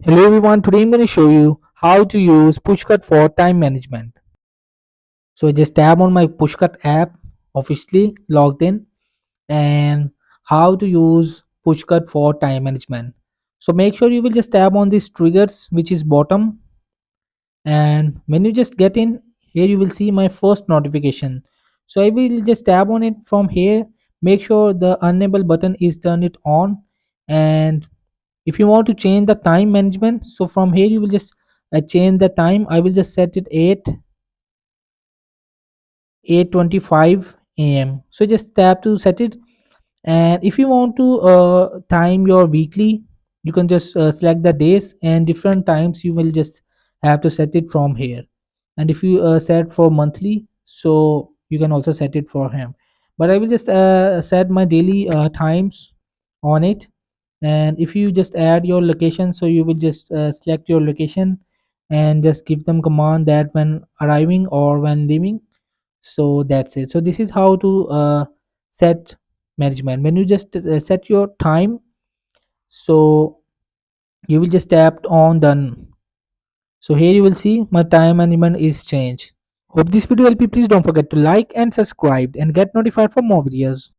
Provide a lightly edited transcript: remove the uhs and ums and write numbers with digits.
Hello everyone, today I'm going to show you how to use Pushcut for time management. So just tap on my Pushcut app, officially logged in, and how to use Pushcut for time management. So make sure you will just tap on this triggers which is bottom, and when you just get in here you will see my first notification. So I will just tap on it from here. Make sure the enable button is turned it on, and if you want to change the time management, so from here you will just change the time. I will just set it 8:25 a.m. So just tap to set it. And if you want to time your weekly, you can just select the days and different times. You will just have to set it from here. And if you set for monthly, so you can also set it for him. But I will just set my daily times on it. And if you just add your location, so you will just select your location and just give them command that when arriving or when leaving. So that's it. So this is how to set management. When you just set your time, so you will just tap on done. So here you will see my time management is changed. Hope this video helped you. Please don't forget to like and subscribe and get notified for more videos.